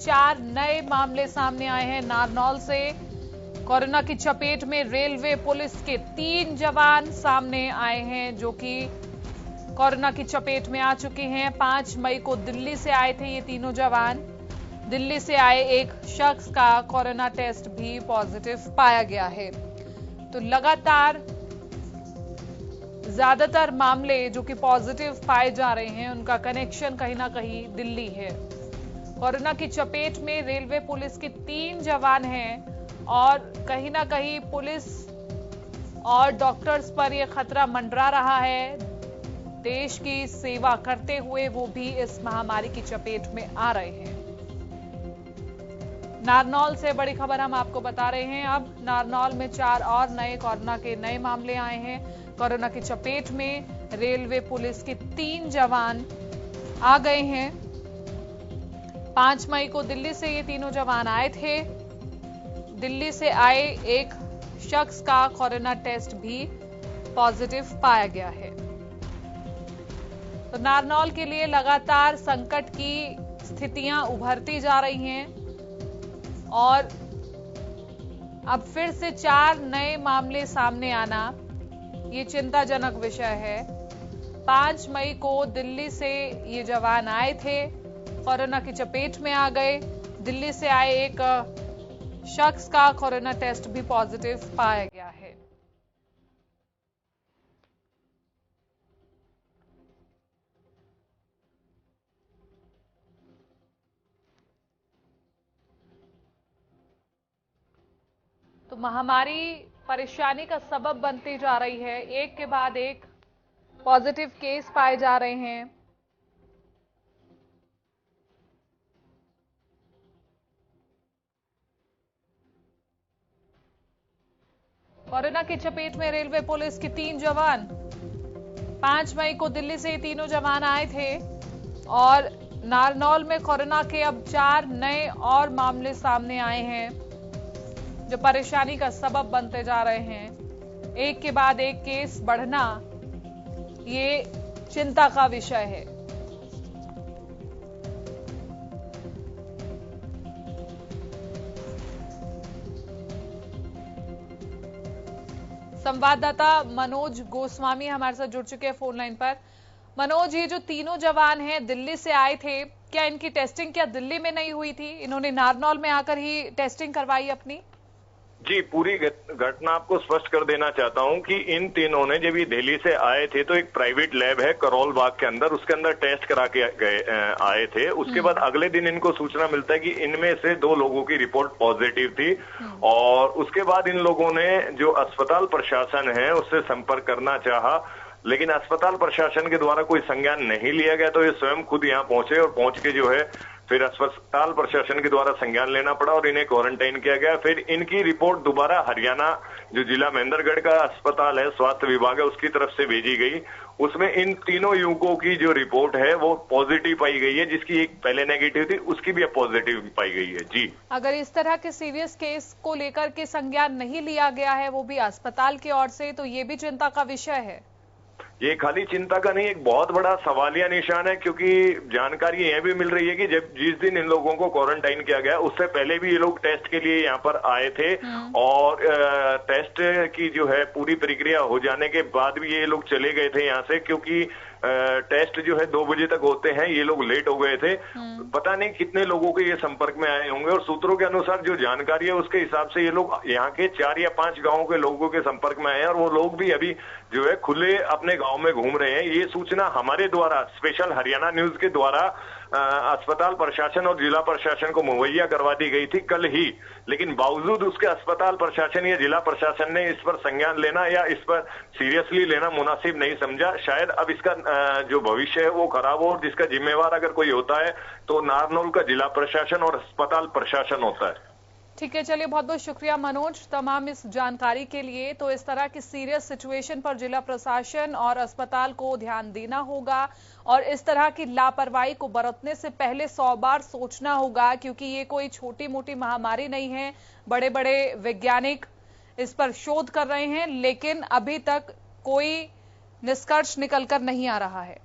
4 नए मामले सामने आए हैं नारनौल से। कोरोना की चपेट में रेलवे पुलिस के 3 जवान सामने आए हैं जो कि कोरोना की चपेट में आ चुके हैं। 5 मई को दिल्ली से आए थे ये तीनों जवान। दिल्ली से आए एक शख्स का कोरोना टेस्ट भी पॉजिटिव पाया गया है। तो लगातार ज्यादातर मामले जो कि पॉजिटिव पाए जा रहे हैं उनका कनेक्शन कहीं ना कहीं दिल्ली है। कोरोना की चपेट में रेलवे पुलिस के 3 जवान हैं और कहीं ना कहीं पुलिस और डॉक्टर्स पर यह खतरा मंडरा रहा है। देश की सेवा करते हुए वो भी इस महामारी की चपेट में आ रहे हैं। नारनौल से बड़ी खबर हम आपको बता रहे हैं। अब नारनौल में 4 और नए कोरोना के नए मामले आए हैं। कोरोना की चपेट में रेलवे पुलिस के 3 जवान आ गए हैं। 5 मई को दिल्ली से ये तीनों जवान आए थे। दिल्ली से आए एक शख्स का कोरोना टेस्ट भी पॉजिटिव पाया गया है। तो नारनौल के लिए लगातार संकट की स्थितियां उभरती जा रही हैं और अब फिर से 4 नए मामले सामने आना ये चिंताजनक विषय है। 5 मई को दिल्ली से ये जवान आए थे, कोरोना की चपेट में आ गए। दिल्ली से आए एक शख्स का कोरोना टेस्ट भी पॉजिटिव पाया गया है। तो महामारी परेशानी का सबब बनती जा रही है। एक के बाद एक पॉजिटिव केस पाए जा रहे हैं। कोरोना की चपेट में रेलवे पुलिस के 3 जवान। 5 मई को दिल्ली से ये तीनों जवान आए थे और नारनौल में कोरोना के अब 4 नए और मामले सामने आए हैं जो परेशानी का सबब बनते जा रहे हैं। एक के बाद एक केस बढ़ना ये चिंता का विषय है। संवाददाता मनोज गोस्वामी हमारे साथ जुड़ चुके हैं फोन लाइन पर। मनोज, ये जो तीनों जवान हैं दिल्ली से आए थे, क्या इनकी टेस्टिंग क्या दिल्ली में नहीं हुई थी? इन्होंने नारनौल में आकर ही टेस्टिंग करवाई अपनी? जी, पूरी घटना आपको स्पष्ट कर देना चाहता हूं कि इन तीनों ने जब ये दिल्ली से आए थे तो एक प्राइवेट लैब है करोल बाग के अंदर, उसके अंदर टेस्ट करा के आए थे। उसके बाद अगले दिन इनको सूचना मिलता है कि इनमें से 2 लोगों की रिपोर्ट पॉजिटिव थी और उसके बाद इन लोगों ने जो अस्पताल प्रशासन है उससे संपर्क करना चाहा, लेकिन अस्पताल प्रशासन के द्वारा कोई संज्ञान नहीं लिया गया। तो ये स्वयं खुद यहाँ पहुंचे और पहुंच के जो है फिर अस्पताल प्रशासन के द्वारा संज्ञान लेना पड़ा और इन्हें क्वारंटाइन किया गया। फिर इनकी रिपोर्ट दोबारा हरियाणा जो जिला महेंद्रगढ़ का अस्पताल है, स्वास्थ्य विभाग है, उसकी तरफ से भेजी गई। उसमें इन तीनों युवकों की जो रिपोर्ट है वो पॉजिटिव पाई गई है, जिसकी एक पहले नेगेटिव थी उसकी भी अब पॉजिटिव पाई गई है। जी, अगर इस तरह के सीरियस केस को लेकर के संज्ञान नहीं लिया गया है वो भी अस्पताल की ओर से, तो ये भी चिंता का विषय है। ये खाली चिंता का नहीं, एक बहुत बड़ा सवालिया निशान है, क्योंकि जानकारी यह भी मिल रही है कि जब जिस दिन इन लोगों को क्वारंटाइन किया गया उससे पहले भी ये लोग टेस्ट के लिए यहाँ पर आए थे और टेस्ट की जो है पूरी प्रक्रिया हो जाने के बाद भी ये लोग चले गए थे यहाँ से, क्योंकि टेस्ट जो है 2 बजे तक होते हैं, ये लोग लेट हो गए थे। पता नहीं कितने लोगों के ये संपर्क में आए होंगे और सूत्रों के अनुसार जो जानकारी है उसके हिसाब से ये लोग यहाँ के 4 या 5 गांवों के लोगों के संपर्क में आए हैं और वो लोग भी अभी जो है खुले अपने गांव में घूम रहे हैं। ये सूचना हमारे द्वारा स्पेशल हरियाणा न्यूज के द्वारा अस्पताल प्रशासन और जिला प्रशासन को मुहैया करवा दी गई थी कल ही, लेकिन बावजूद उसके अस्पताल प्रशासन या जिला प्रशासन ने इस पर संज्ञान लेना या इस पर सीरियसली लेना मुनासिब नहीं समझा। शायद अब इसका जो भविष्य है वो खराब हो और जिसका जिम्मेवार अगर कोई होता है तो नारनौल का जिला प्रशासन और अस्पताल प्रशासन होता है। ठीक है, चलिए बहुत बहुत शुक्रिया मनोज तमाम इस जानकारी के लिए। तो इस तरह की सीरियस सिचुएशन पर जिला प्रशासन और अस्पताल को ध्यान देना होगा और इस तरह की लापरवाही को बरतने से पहले 100 बार सोचना होगा, क्योंकि ये कोई छोटी मोटी महामारी नहीं है। बड़े बड़े वैज्ञानिक इस पर शोध कर रहे हैं, लेकिन अभी तक कोई निष्कर्ष निकलकर नहीं आ रहा है।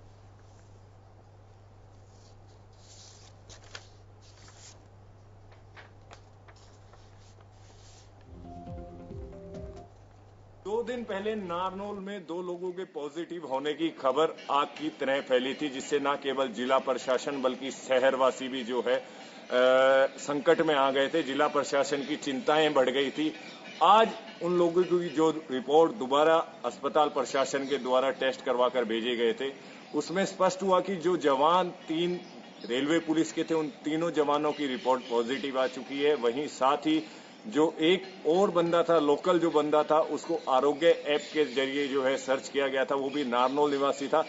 दिन पहले नारनौल में 2 लोगों के पॉजिटिव होने की खबर आग की तरह फैली थी, जिससे न केवल जिला प्रशासन बल्कि शहरवासी भी जो है संकट में आ गए थे। जिला प्रशासन की चिंताएं बढ़ गई थी। आज उन लोगों की जो रिपोर्ट दोबारा अस्पताल प्रशासन के द्वारा टेस्ट करवा कर भेजे गए थे, उसमें स्पष्ट हुआ कि जो जवान 3 रेलवे पुलिस के थे, उन तीनों जवानों की रिपोर्ट पॉजिटिव आ चुकी है। वहीं साथ ही जो एक और बंदा था, लोकल जो बंदा था, उसको आरोग्य ऐप के जरिए जो है सर्च किया गया था, वो भी नारनौल निवासी था,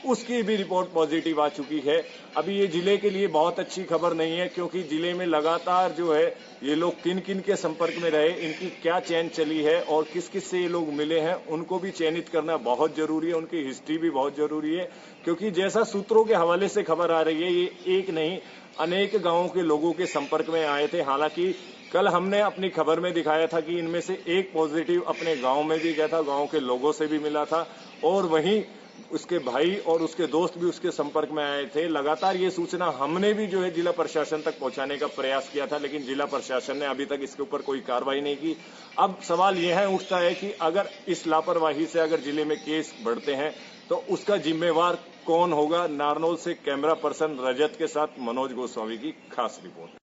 उसकी भी रिपोर्ट पॉजिटिव आ चुकी है। अभी ये जिले के लिए बहुत अच्छी खबर नहीं है, क्योंकि जिले में लगातार जो है ये लोग किन किन के संपर्क में रहे, इनकी क्या चेन चली है और किस किस से ये लोग मिले हैं, उनको भी चयनित करना बहुत जरूरी है। उनकी हिस्ट्री भी बहुत जरूरी है, क्योंकि जैसा सूत्रों के हवाले से खबर आ रही है, ये एक नहीं अनेक गांवों के लोगों के संपर्क में आए थे। हालांकि कल हमने अपनी खबर में दिखाया था कि इनमें से एक पॉजिटिव अपने गांव में भी गया था, गांव के लोगों से भी मिला था, और वहीं उसके भाई और उसके दोस्त भी उसके संपर्क में आए थे। लगातार ये सूचना हमने भी जो है जिला प्रशासन तक पहुंचाने का प्रयास किया था, लेकिन जिला प्रशासन ने अभी तक इसके ऊपर कोई कार्रवाई नहीं की। अब सवाल यह है उठता है कि अगर इस लापरवाही से अगर जिले में केस बढ़ते हैं तो उसका जिम्मेवार कौन होगा। नारनौल से कैमरा पर्सन रजत के साथ मनोज गोस्वामी की खास रिपोर्ट।